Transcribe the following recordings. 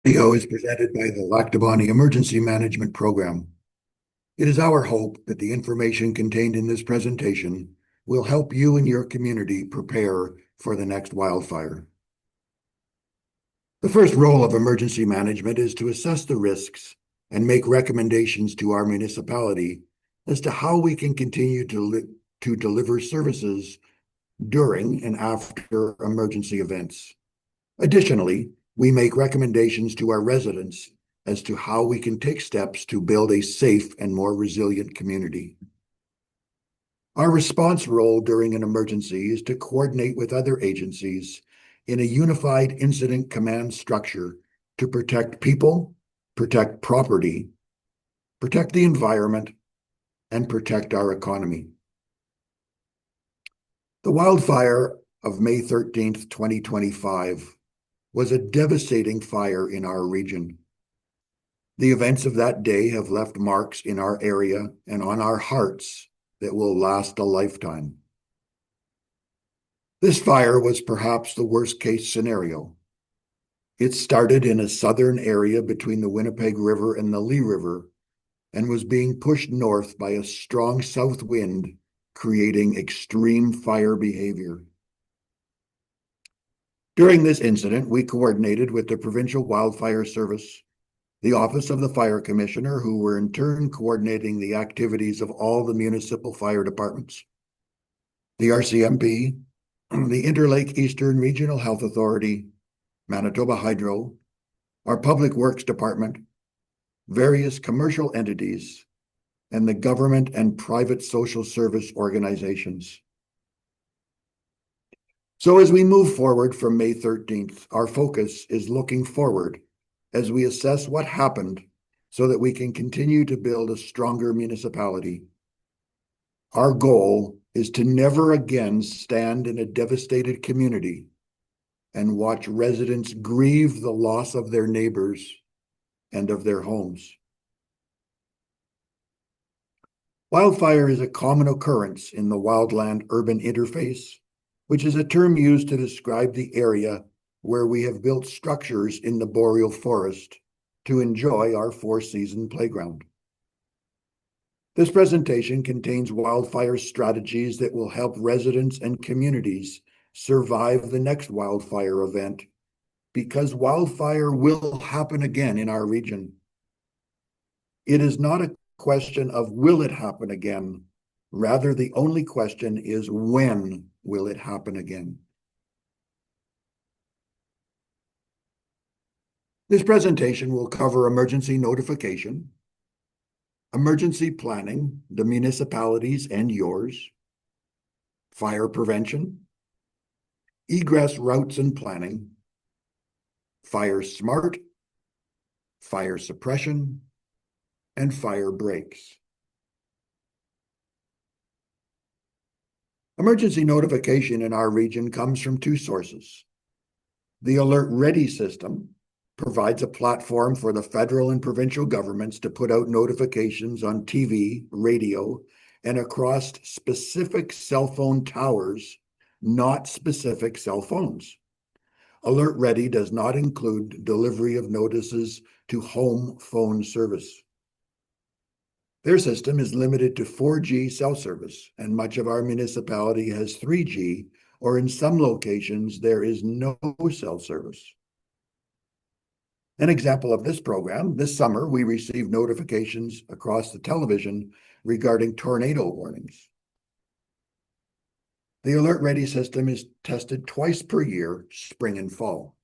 Video is presented by the Lac du Bonnet Emergency Management Program. It is our hope that the information contained in this presentation will help you and your community prepare for the next wildfire. The first role of emergency management is to assess the risks and make recommendations to our municipality as to how we can continue to deliver services during and after emergency events. Additionally, we make recommendations to our residents as to how we can take steps to build a safe and more resilient community. Our response role during an emergency is to coordinate with other agencies in a unified incident command structure to protect people, protect property, protect the environment, and protect our economy. The wildfire of May 13th, 2025 was a devastating fire in our region. The events of that day have left marks in our area and on our hearts that will last a lifetime. This fire was perhaps the worst-case scenario. It started in a southern area between the Winnipeg River and the Lee River and was being pushed north by a strong south wind, creating extreme fire behavior. During this incident, we coordinated with the Provincial Wildfire Service, the Office of the Fire Commissioner, who were in turn coordinating the activities of all the municipal fire departments, the RCMP, the Interlake Eastern Regional Health Authority, Manitoba Hydro, our Public Works Department, various commercial entities, and the government and private social service organizations. So as we move forward from May 13th, our focus is looking forward as we assess what happened so that we can continue to build a stronger municipality. Our goal is to never again stand in a devastated community and watch residents grieve the loss of their neighbors and of their homes. Wildfire is a common occurrence in the wildland-urban interface, which is a term used to describe the area where we have built structures in the boreal forest to enjoy our four-season playground. This presentation contains wildfire strategies that will help residents and communities survive the next wildfire event, because wildfire will happen again in our region. It is not a question of will it happen again. Rather, the only question is when will it happen again? This presentation will cover emergency notification, emergency planning, the municipalities and yours, fire prevention, egress routes and planning, fire smart, fire suppression, and fire breaks. Emergency notification in our region comes from two sources. The Alert Ready system provides a platform for the federal and provincial governments to put out notifications on TV, radio, and across specific cell phone towers, not specific cell phones. Alert Ready does not include delivery of notices to home phone service. Their system is limited to 4G cell service, and much of our municipality has 3G, or in some locations, there is no cell service. An example of this program, this summer, we received notifications across the television regarding tornado warnings. The Alert Ready system is tested twice per year, spring and fall.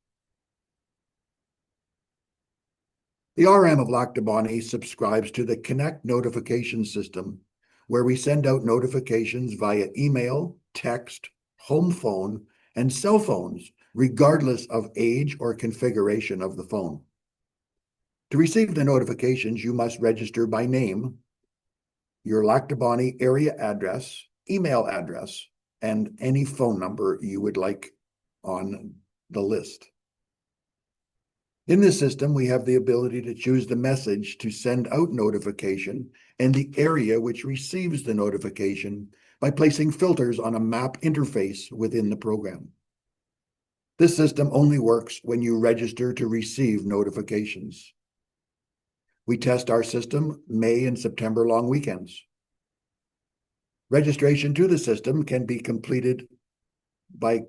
The RM of Lac du Bonnet subscribes to the Connect notification system, where we send out notifications via email, text, home phone, and cell phones, regardless of age or configuration of the phone. To receive the notifications, you must register by name, your Lac du Bonnet area address, email address, and any phone number you would like on the list. In this system, we have the ability to choose the message to send out notification and the area which receives the notification by placing filters on a map interface within the program. This system only works when you register to receive notifications. We test our system May and September long weekends. Registration to the system can be completed by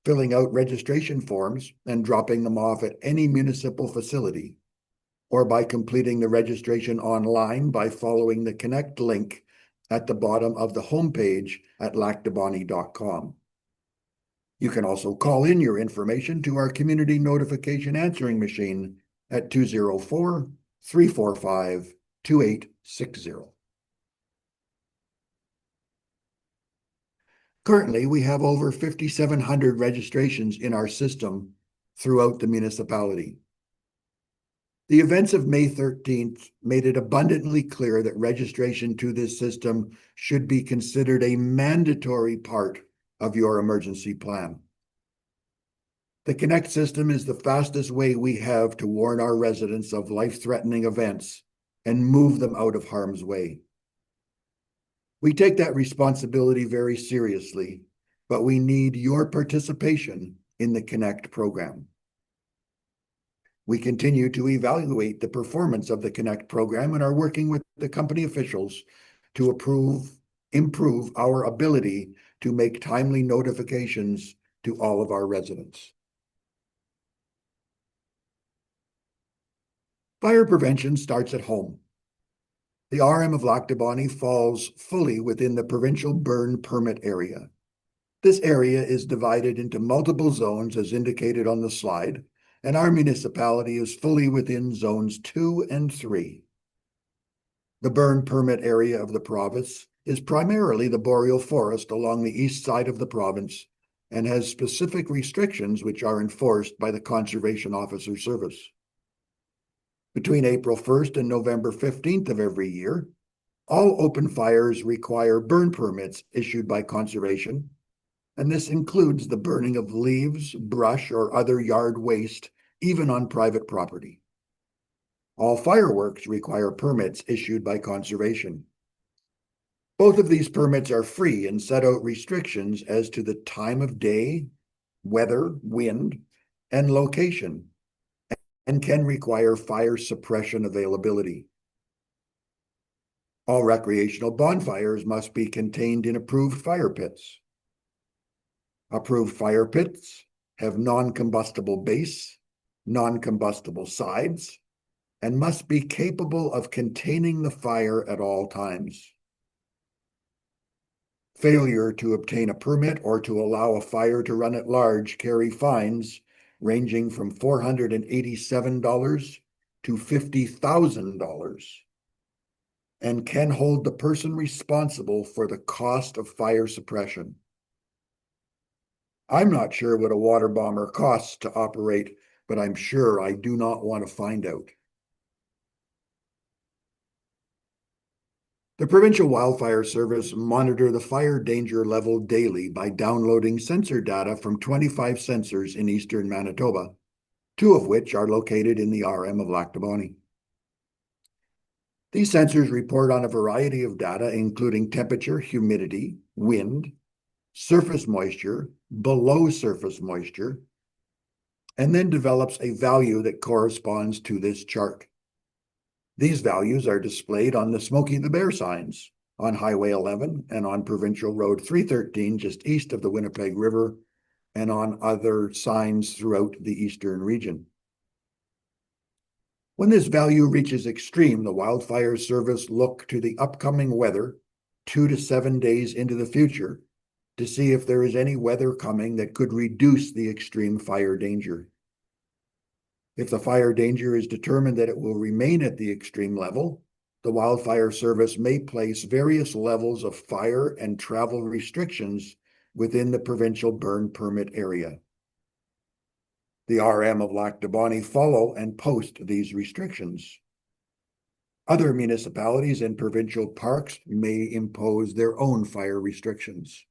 filling out registration forms and dropping them off at any municipal facility, or by completing the registration online by following the Connect link at the bottom of the homepage at lacdubonnet.com. You can also call in your information to our community notification answering machine at 204-345-2860. Currently, we have over 5,700 registrations in our system throughout the municipality. The events of May 13th made it abundantly clear that registration to this system should be considered a mandatory part of your emergency plan. The Connect system is the fastest way we have to warn our residents of life-threatening events and move them out of harm's way. We take that responsibility very seriously, but we need your participation in the Connect program. We continue to evaluate the performance of the Connect program and are working with the company officials to improve our ability to make timely notifications to all of our residents. Fire prevention starts at home. The RM of Lac du Bonnet falls fully within the provincial burn permit area. This area is divided into multiple zones as indicated on the slide, and our municipality is fully within zones 2 and 3. The burn permit area of the province is primarily the boreal forest along the east side of the province and has specific restrictions which are enforced by the Conservation Officer Service. Between April 1st and November 15th of every year, all open fires require burn permits issued by Conservation, and this includes the burning of leaves, brush, or other yard waste, even on private property. All fireworks require permits issued by Conservation. Both of these permits are free and set out restrictions as to the time of day, weather, wind, and location, and can require fire suppression availability. All recreational bonfires must be contained in approved fire pits. Approved fire pits have non-combustible base, non-combustible sides, and must be capable of containing the fire at all times. Failure to obtain a permit or to allow a fire to run at large carry fines ranging from $487 to $50,000 and can hold the person responsible for the cost of fire suppression. I'm not sure what a water bomber costs to operate, but I'm sure I do not want to find out. The Provincial Wildfire Service monitor the fire danger level daily by downloading sensor data from 25 sensors in eastern Manitoba, 2 of which are located in the RM of Lac du Bonnet. These sensors report on a variety of data, including temperature, humidity, wind, surface moisture, below surface moisture, and then develops a value that corresponds to this chart. These values are displayed on the Smokey the Bear signs on Highway 11 and on Provincial Road 313 just east of the Winnipeg River and on other signs throughout the eastern region. When this value reaches extreme, the Wildfire Service look to the upcoming weather 2 to 7 days into the future to see if there is any weather coming that could reduce the extreme fire danger. If the fire danger is determined that it will remain at the extreme level, the Wildfire Service may place various levels of fire and travel restrictions within the provincial burn permit area. The RM of Lac du Bonnet follow and post these restrictions. Other municipalities and provincial parks may impose their own fire restrictions.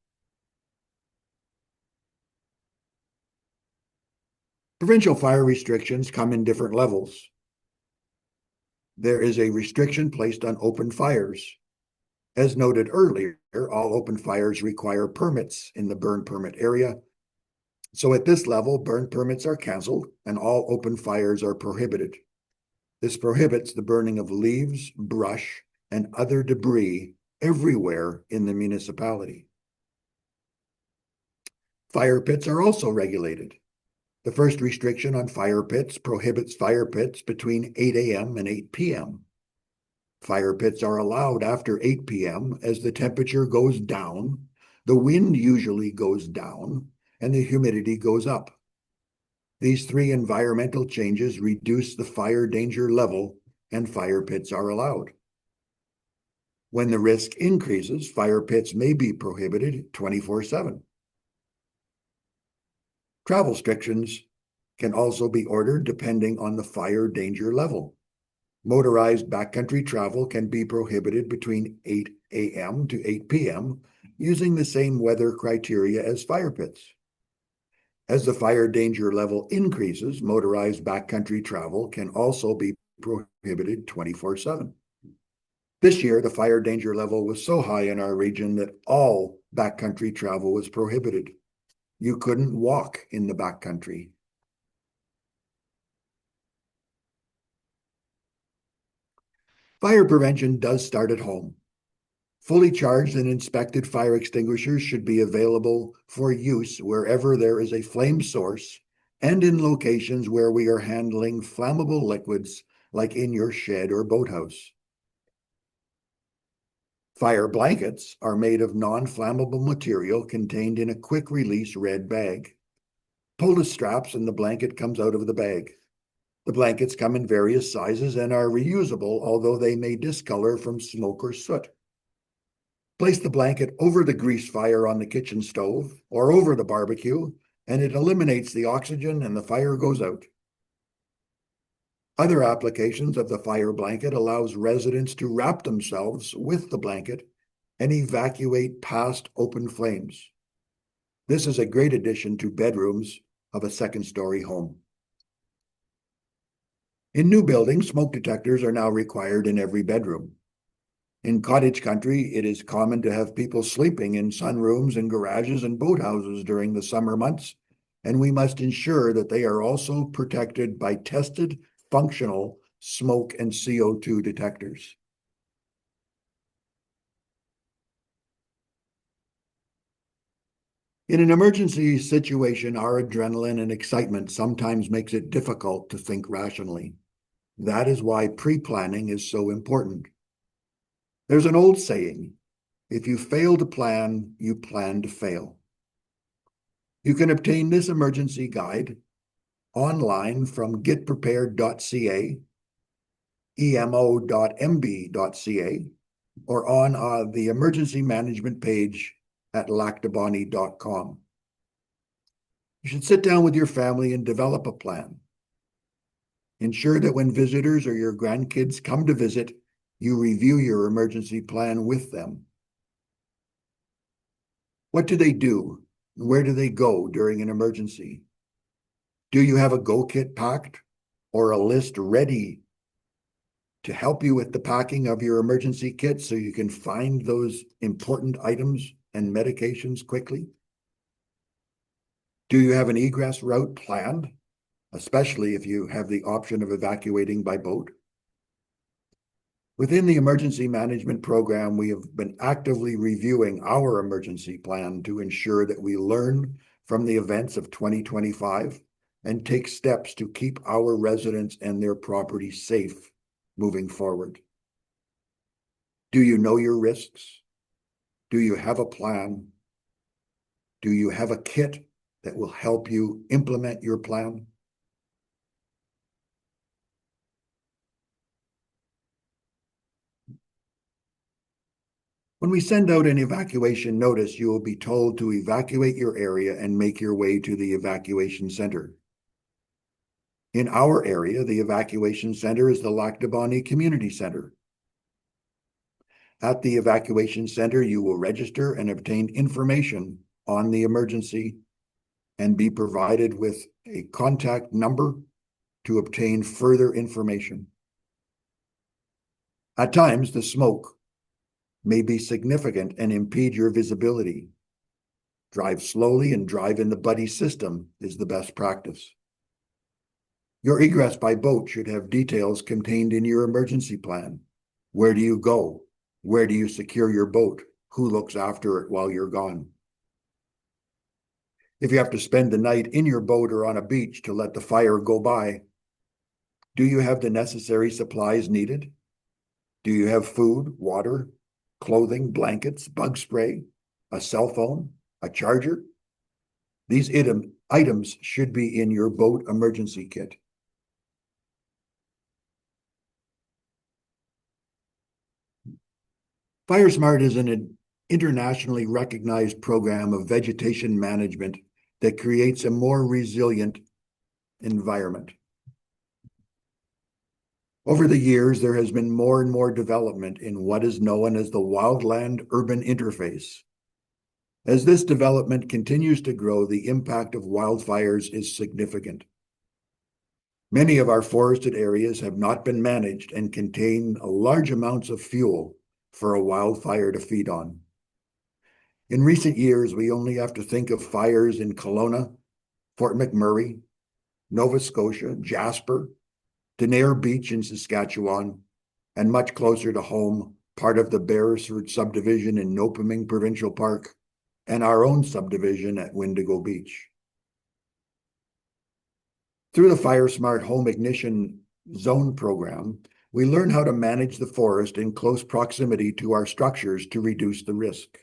Provincial fire restrictions come in different levels. There is a restriction placed on open fires. As noted earlier, all open fires require permits in the burn permit area, So at this level, burn permits are canceled and all open fires are prohibited. This prohibits the burning of leaves, brush, and other debris everywhere in the municipality. Fire pits are also regulated. The first restriction on fire pits prohibits fire pits between 8 a.m. and 8 p.m. Fire pits are allowed after 8 p.m. as the temperature goes down, the wind usually goes down, and the humidity goes up. These three environmental changes reduce the fire danger level, and fire pits are allowed. When the risk increases, fire pits may be prohibited 24/7. Travel restrictions can also be ordered depending on the fire danger level. Motorized backcountry travel can be prohibited between 8 a.m. to 8 p.m. using the same weather criteria as fire pits. As the fire danger level increases, motorized backcountry travel can also be prohibited 24/7. This year, the fire danger level was so high in our region that all backcountry travel was prohibited. You couldn't walk in the backcountry. Fire prevention does start at home. Fully charged and inspected fire extinguishers should be available for use wherever there is a flame source and in locations where we are handling flammable liquids like in your shed or boathouse. Fire blankets are made of non-flammable material contained in a quick-release red bag. Pull the straps and the blanket comes out of the bag. The blankets come in various sizes and are reusable, although they may discolor from smoke or soot. Place the blanket over the grease fire on the kitchen stove or over the barbecue, and it eliminates the oxygen and the fire goes out. Other applications of the fire blanket allows residents to wrap themselves with the blanket and evacuate past open flames. This is a great addition to bedrooms of a second-story home. In new buildings, smoke detectors are now required in every bedroom. In cottage country, it is common to have people sleeping in sunrooms and garages and boathouses during the summer months, and we must ensure that they are also protected by tested, functional smoke and CO2 detectors. In an emergency situation, our adrenaline and excitement sometimes makes it difficult to think rationally. That is why pre-planning is so important. There's an old saying, if you fail to plan, you plan to fail. You can obtain this emergency guide online from getprepared.ca, emo.mb.ca, or on the emergency management page at lacdubonnet.com. You should sit down with your family and develop a plan. Ensure that when visitors or your grandkids come to visit, you review your emergency plan with them. What do they do? Where do they go during an emergency? Do you have a go kit packed or a list ready to help you with the packing of your emergency kit so you can find those important items and medications quickly? Do you have an egress route planned, especially if you have the option of evacuating by boat? Within the emergency management program, we have been actively reviewing our emergency plan to ensure that we learn from the events of 2025 and take steps to keep our residents and their property safe moving forward. Do you know your risks? Do you have a plan? Do you have a kit that will help you implement your plan? When we send out an evacuation notice, you will be told to evacuate your area and make your way to the evacuation center. In our area, the evacuation center is the Lac du Bonnet Community Center. At the evacuation center, you will register and obtain information on the emergency and be provided with a contact number to obtain further information. At times, the smoke may be significant and impede your visibility. Drive slowly and drive in the buddy system is the best practice. Your egress by boat should have details contained in your emergency plan. Where do you go? Where do you secure your boat? Who looks after it while you're gone? If you have to spend the night in your boat or on a beach to let the fire go by, do you have the necessary supplies needed? Do you have food, water, clothing, blankets, bug spray, a cell phone, a charger? These items should be in your boat emergency kit. FireSmart is an internationally recognized program of vegetation management that creates a more resilient environment. Over the years, there has been more and more development in what is known as the wildland-urban interface. As this development continues to grow, the impact of wildfires is significant. Many of our forested areas have not been managed and contain large amounts of fuel for a wildfire to feed on. In recent years, we only have to think of fires in Kelowna, Fort McMurray, Nova Scotia, Jasper, Denair Beach in Saskatchewan, and much closer to home, part of the Beresford subdivision in Nopaming Provincial Park, and our own subdivision at Windigo Beach. Through the FireSmart Home Ignition Zone program, we learn how to manage the forest in close proximity to our structures to reduce the risk.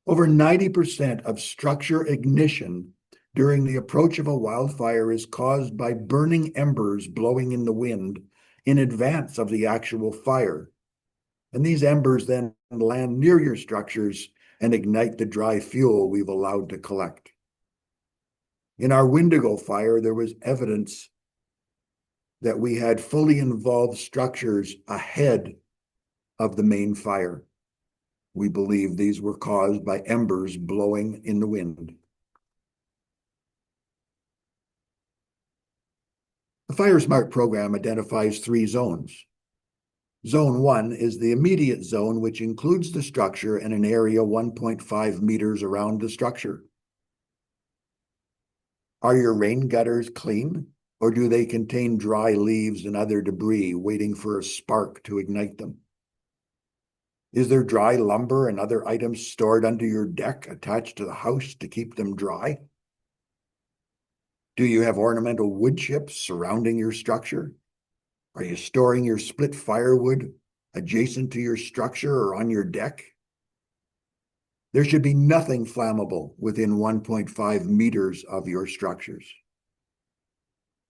Over 90% of structure ignition during the approach of a wildfire is caused by burning embers blowing in the wind in advance of the actual fire. And these embers then land near your structures and ignite the dry fuel we've allowed to collect. In our Windigo fire, there was evidence that we had fully involved structures ahead of the main fire. We believe these were caused by embers blowing in the wind. The FireSmart program identifies 3 zones. Zone 1 is the immediate zone, which includes the structure and an area 1.5 meters around the structure. Are your rain gutters clean, or do they contain dry leaves and other debris waiting for a spark to ignite them? Is there dry lumber and other items stored under your deck attached to the house to keep them dry? Do you have ornamental wood chips surrounding your structure? Are you storing your split firewood adjacent to your structure or on your deck? There should be nothing flammable within 1.5 meters of your structures.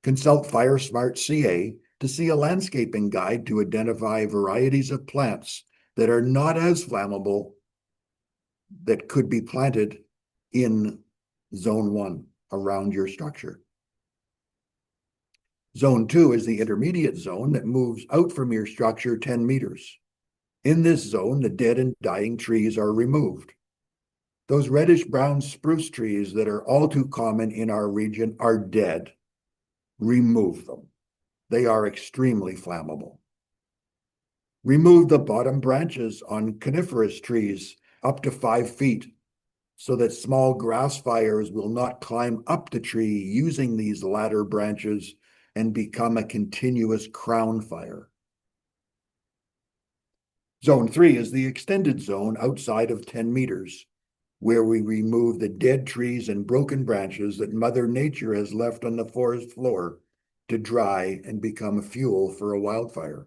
Consult FireSmart CA to see a landscaping guide to identify varieties of plants that are not as flammable that could be planted in Zone 1 around your structure. Zone 2 is the intermediate zone that moves out from your structure 10 meters. In this zone, the dead and dying trees are removed. Those reddish-brown spruce trees that are all too common in our region are dead. Remove them. They are extremely flammable. Remove the bottom branches on coniferous trees up to 5 feet so that small grass fires will not climb up the tree using these ladder branches and become a continuous crown fire. Zone 3 is the extended zone outside of 10 meters, where we remove the dead trees and broken branches that Mother Nature has left on the forest floor to dry and become fuel for a wildfire.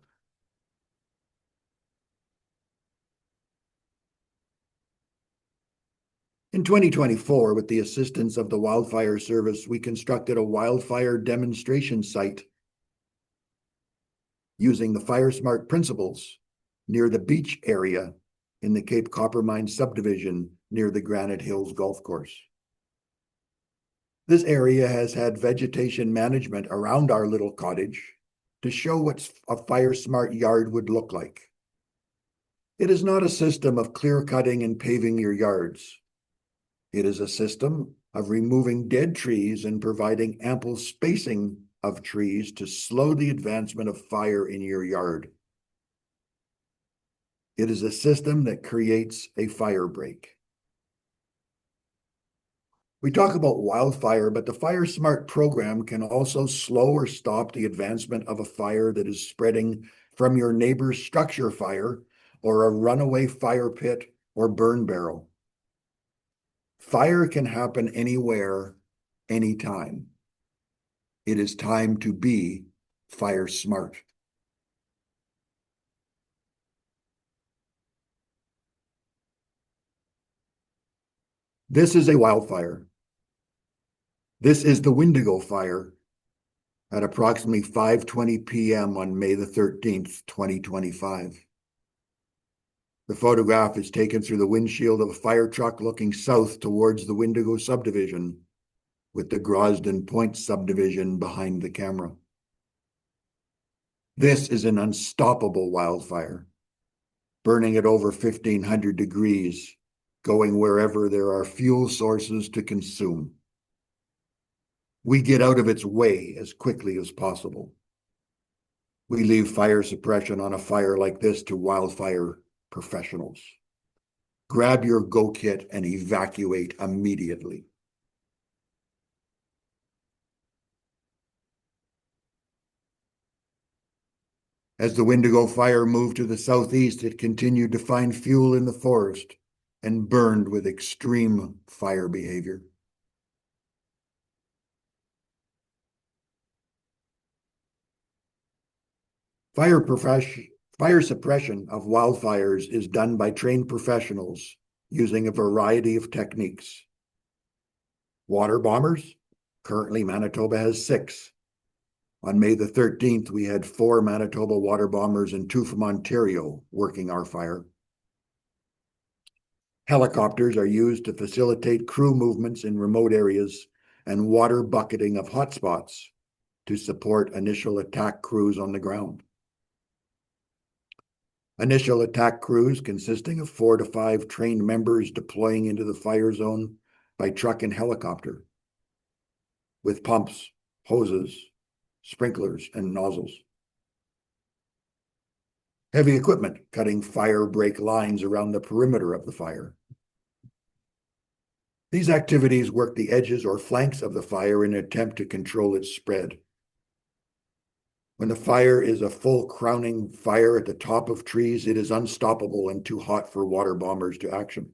In 2024, with the assistance of the Wildfire Service, we constructed a wildfire demonstration site using the FireSmart principles near the beach area in the Cape Coppermine subdivision near the Granite Hills Golf Course. This area has had vegetation management around our little cottage to show what a FireSmart yard would look like. It is not a system of clear cutting and paving your yards. It is a system of removing dead trees and providing ample spacing of trees to slow the advancement of fire in your yard. It is a system that creates a fire break. We talk about wildfire, but the Fire Smart program can also slow or stop the advancement of a fire that is spreading from your neighbor's structure fire or a runaway fire pit or burn barrel. Fire can happen anywhere, anytime. It is time to be fire smart. This is a wildfire. This is the Wendigo fire at approximately 5:20 p.m. on May the 13th, 2025. The photograph is taken through the windshield of a fire truck looking south towards the Wendigo subdivision, with the Grosdon Point subdivision behind the camera. This is an unstoppable wildfire, burning at over 1,500 degrees, going wherever there are fuel sources to consume. We get out of its way as quickly as possible. We leave fire suppression on a fire like this to wildfire professionals. Grab your go kit and evacuate immediately. As the Wendigo fire moved to the southeast, it continued to find fuel in the forest and burned with extreme fire behavior. Fire suppression of wildfires is done by trained professionals using a variety of techniques. Water bombers, currently Manitoba has 6. On May the 13th, we had 4 Manitoba water bombers and 2 from Ontario working our fire. Helicopters are used to facilitate crew movements in remote areas and water bucketing of hotspots to support initial attack crews on the ground. Initial attack crews consisting of 4 to 5 trained members deploying into the fire zone by truck and helicopter with pumps, hoses, sprinklers, and nozzles. Heavy equipment cutting fire break lines around the perimeter of the fire. These activities work the edges or flanks of the fire in an attempt to control its spread. When the fire is a full crowning fire at the top of trees, it is unstoppable and too hot for water bombers to action.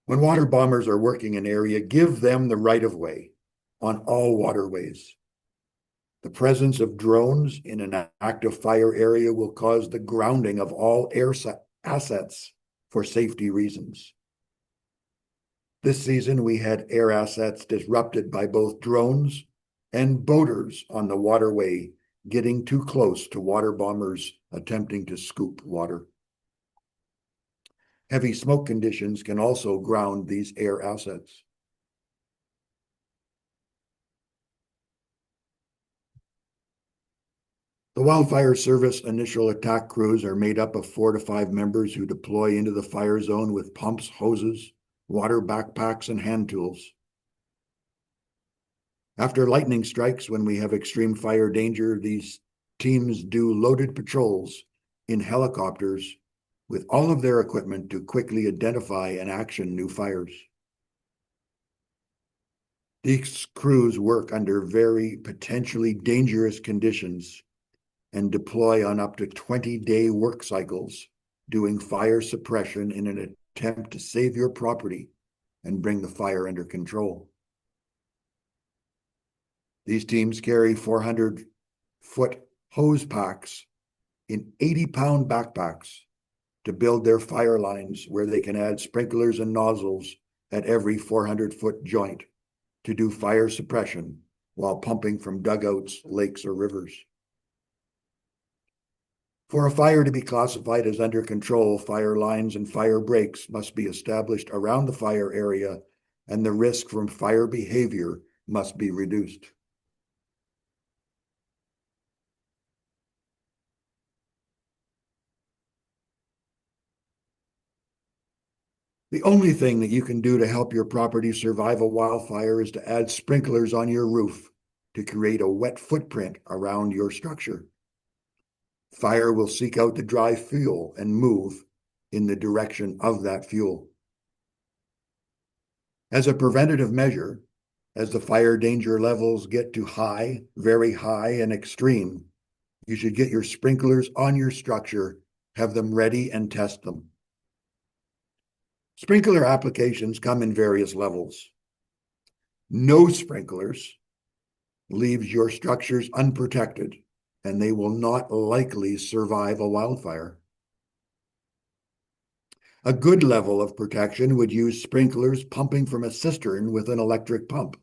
When water bombers are working an area, give them the right of way on all waterways. The presence of drones in an active fire area will cause the grounding of all air assets for safety reasons. This season, we had air assets disrupted by both drones and boaters on the waterway getting too close to water bombers attempting to scoop water. Heavy smoke conditions can also ground these air assets. The Wildfire Service initial attack crews are made up of 4 to 5 members who deploy into the fire zone with pumps, hoses, water backpacks, and hand tools. After lightning strikes, when we have extreme fire danger, these teams do loaded patrols in helicopters with all of their equipment to quickly identify and action new fires. These crews work under very potentially dangerous conditions and deploy on up to 20-day work cycles, doing fire suppression in an attempt to save your property and bring the fire under control. These teams carry 400-foot hose packs in 80-pound backpacks to build their fire lines where they can add sprinklers and nozzles at every 400-foot joint to do fire suppression while pumping from dugouts, lakes, or rivers. For a fire to be classified as under control, fire lines and fire breaks must be established around the fire area, and the risk from fire behavior must be reduced. The only thing that you can do to help your property survive a wildfire is to add sprinklers on your roof to create a wet footprint around your structure. Fire will seek out the dry fuel and move in the direction of that fuel. As a preventative measure, as the fire danger levels get to high, very high, and extreme, you should get your sprinklers on your structure, have them ready, and test them. Sprinkler applications come in various levels. No sprinklers leaves your structures unprotected, and they will not likely survive a wildfire. A good level of protection would use sprinklers pumping from a cistern with an electric pump.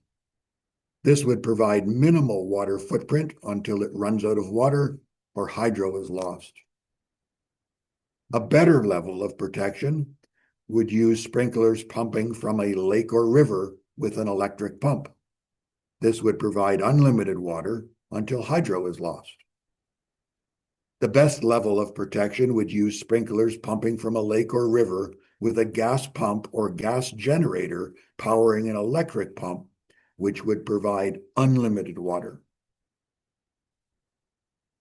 This would provide minimal water footprint until it runs out of water or hydro is lost. A better level of protection would use sprinklers pumping from a lake or river with an electric pump. This would provide unlimited water until hydro is lost. The best level of protection would use sprinklers pumping from a lake or river with a gas pump or gas generator powering an electric pump, which would provide unlimited water.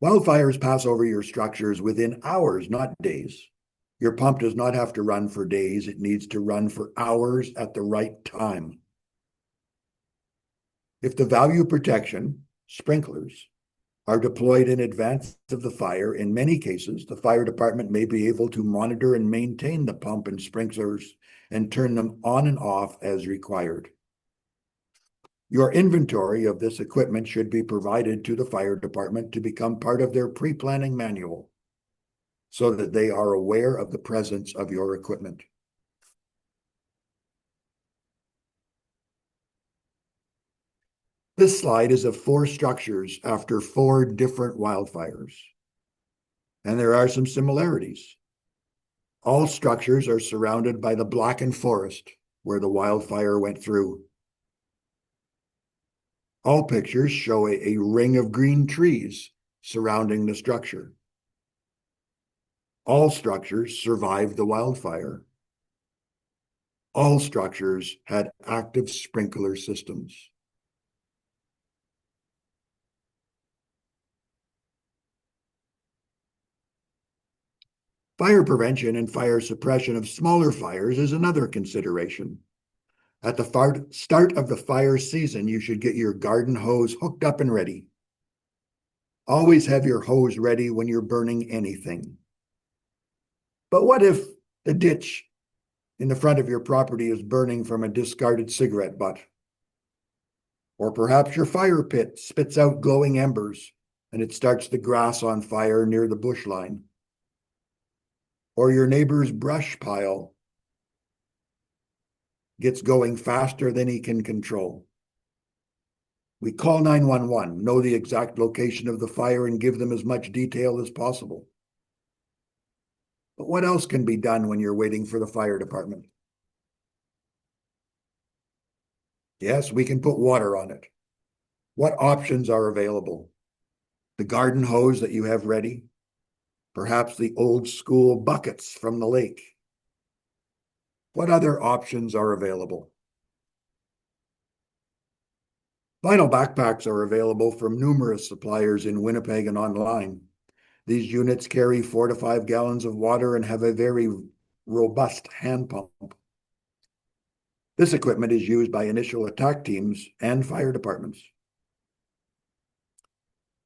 Wildfires pass over your structures within hours, not days. Your pump does not have to run for days. It needs to run for hours at the right time. If the value protection, sprinklers, are deployed in advance of the fire, in many cases, the fire department may be able to monitor and maintain the pump and sprinklers and turn them on and off as required. Your inventory of this equipment should be provided to the fire department to become part of their pre-planning manual so that they are aware of the presence of your equipment. This slide is of 4 structures after 4 different wildfires, and there are some similarities. All structures are surrounded by the blackened forest where the wildfire went through. All pictures show a ring of green trees surrounding the structure. All structures survived the wildfire. All structures had active sprinkler systems. Fire prevention and fire suppression of smaller fires is another consideration. At the start of the fire season, you should get your garden hose hooked up and ready. Always have your hose ready when you're burning anything. But what if the ditch in the front of your property is burning from a discarded cigarette butt? Or perhaps your fire pit spits out glowing embers and it starts the grass on fire near the bush line. Or your neighbor's brush pile gets going faster than he can control. We call 911, know the exact location of the fire, and give them as much detail as possible. But what else can be done when you're waiting for the fire department? Yes, we can put water on it. What options are available? The garden hose that you have ready? Perhaps the old school buckets from the lake? What other options are available? Vinyl backpacks are available from numerous suppliers in Winnipeg and online. These units carry 4 to 5 gallons of water and have a very robust hand pump. This equipment is used by initial attack teams and fire departments.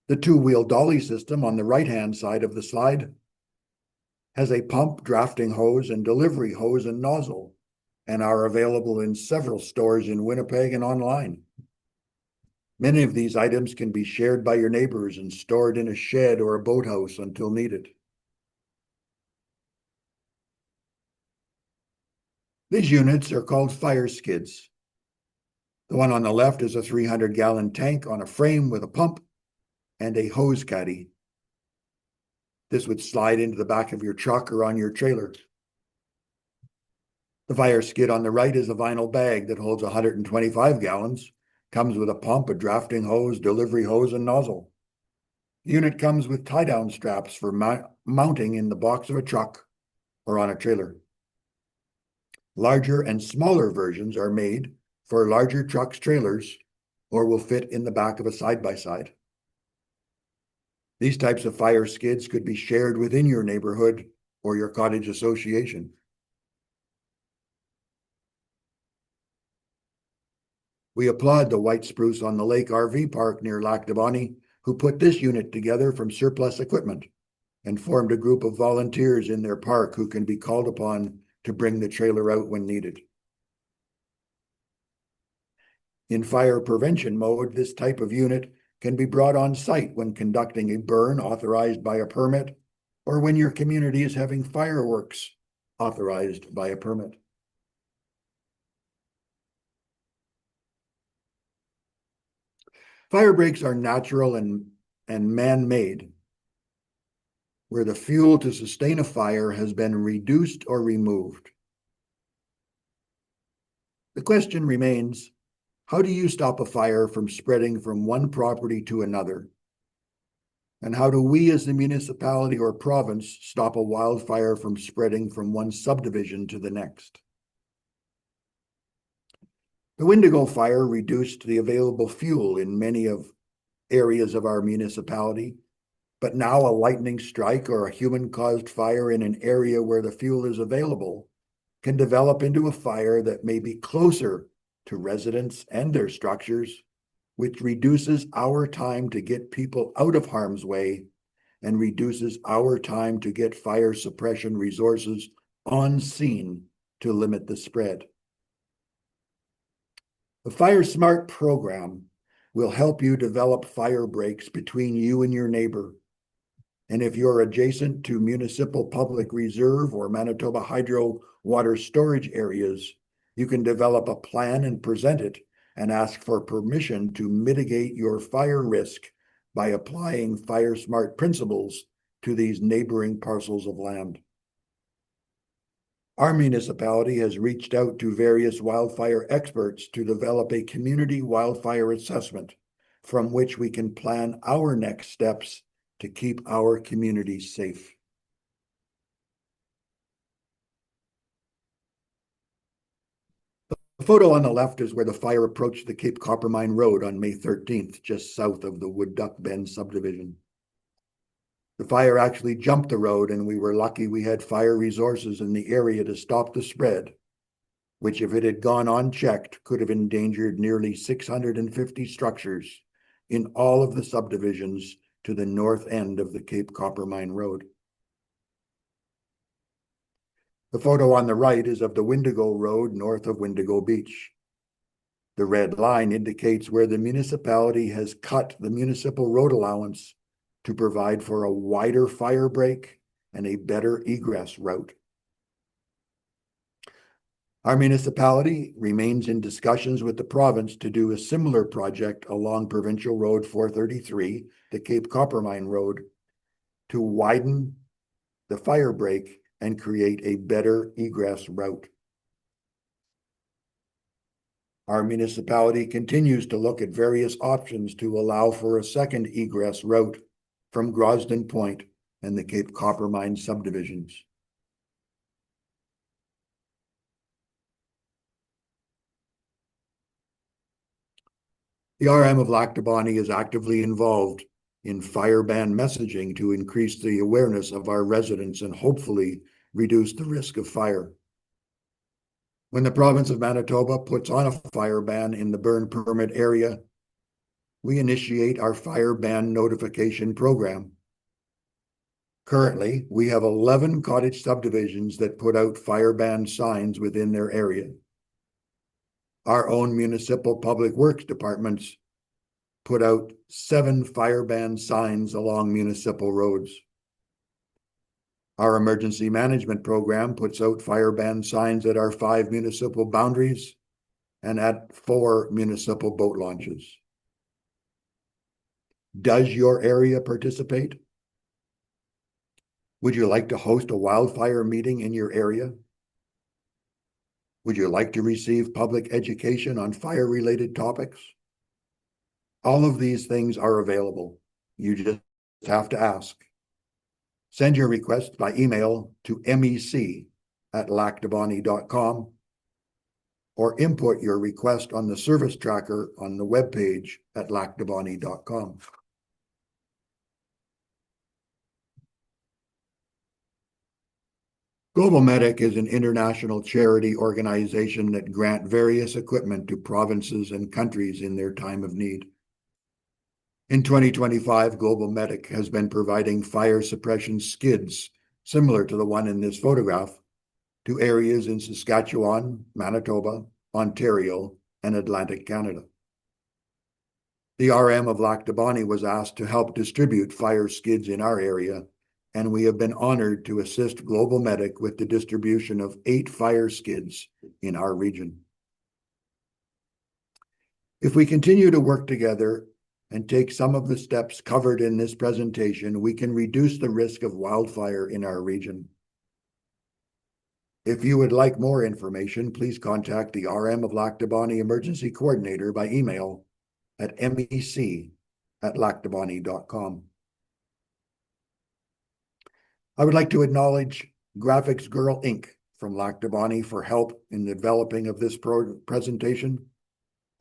The 2-wheel dolly system on the right-hand side of the slide has a pump, drafting hose, and delivery hose and nozzle, and are available in several stores in Winnipeg and online. Many of these items can be shared by your neighbors and stored in a shed or a boathouse until needed. These units are called fire skids. The one on the left is a 300-gallon tank on a frame with a pump and a hose caddy. This would slide into the back of your truck or on your trailer. The fire skid on the right is a vinyl bag that holds 125 gallons, comes with a pump, a drafting hose, delivery hose, and nozzle. The unit comes with tie-down straps for mounting in the box of a truck or on a trailer. Larger and smaller versions are made for larger trucks, trailers, or will fit in the back of a side-by-side. These types of fire skids could be shared within your neighborhood or your cottage association. We applaud the White Spruce on the Lake RV Park near Lac du Bonnet, who put this unit together from surplus equipment and formed a group of volunteers in their park who can be called upon to bring the trailer out when needed. In fire prevention mode, this type of unit can be brought on site when conducting a burn authorized by a permit or when your community is having fireworks authorized by a permit. Fire breaks are natural and man-made, where the fuel to sustain a fire has been reduced or removed. The question remains, how do you stop a fire from spreading from one property to another? And how do we as the municipality or province stop a wildfire from spreading from one subdivision to the next? The Windigo fire reduced the available fuel in many areas of our municipality, but now a lightning strike or a human-caused fire in an area where the fuel is available can develop into a fire that may be closer to residents and their structures, which reduces our time to get people out of harm's way and reduces our time to get fire suppression resources on scene to limit the spread. The Fire Smart program will help you develop fire breaks between you and your neighbor. And if you're adjacent to municipal public reserve or Manitoba hydro water storage areas, you can develop a plan and present it and ask for permission to mitigate your fire risk by applying Fire Smart principles to these neighboring parcels of land. Our municipality has reached out to various wildfire experts to develop a community wildfire assessment from which we can plan our next steps to keep our communities safe. The photo on the left is where the fire approached the Cape Coppermine Road on May 13th, just south of the Wood Duck Bend subdivision. The fire actually jumped the road, and we were lucky we had fire resources in the area to stop the spread, which, if it had gone unchecked, could have endangered nearly 650 structures in all of the subdivisions to the north end of the Cape Coppermine Road. The photo on the right is of the Windigo Road north of Windigo Beach. The red line indicates where the municipality has cut the municipal road allowance to provide for a wider fire break and a better egress route. Our municipality remains in discussions with the province to do a similar project along Provincial Road 433, the Cape Coppermine Road, to widen the fire break and create a better egress route. Our municipality continues to look at various options to allow for a second egress route from Grosdon Point and the Cape Coppermine subdivisions. The RM of Lac du Bonnet is actively involved in fire ban messaging to increase the awareness of our residents and hopefully reduce the risk of fire. When the province of Manitoba puts on a fire ban in the burn permit area, we initiate our fire ban notification program. Currently, we have 11 cottage subdivisions that put out fire ban signs within their area. Our own municipal public works departments put out 7 fire ban signs along municipal roads. Our emergency management program puts out fire ban signs at our 5 municipal boundaries and at 4 municipal boat launches. Does your area participate? Would you like to host a wildfire meeting in your area? Would you like to receive public education on fire-related topics? All of these things are available. You just have to ask. Send your request by email to mec@lacdubonnet.com or input your request on the service tracker on the webpage at lacdubonnet.com. Global Medic is an international charity organization that grants various equipment to provinces and countries in their time of need. In 2025, Global Medic has been providing fire suppression skids, similar to the one in this photograph, to areas in Saskatchewan, Manitoba, Ontario, and Atlantic Canada. The RM of Lac du Bonnet was asked to help distribute fire skids in our area, and we have been honored to assist Global Medic with the distribution of 8 fire skids in our region. If we continue to work together and take some of the steps covered in this presentation, we can reduce the risk of wildfire in our region. If you would like more information, please contact the RM of Lac du Bonnet Emergency Coordinator by email at mec@lacdubonnet.com. I would like to acknowledge Graphics Girl Inc. from Lac du Bonnet for help in the developing of this presentation,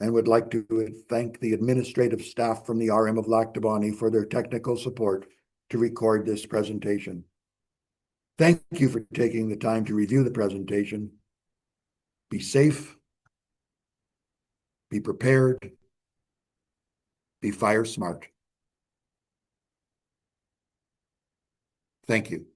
and would like to thank the administrative staff from the RM of Lac du Bonnet for their technical support to record this presentation. Thank you for taking the time to review the presentation. Be safe, be prepared, be fire smart. Thank you.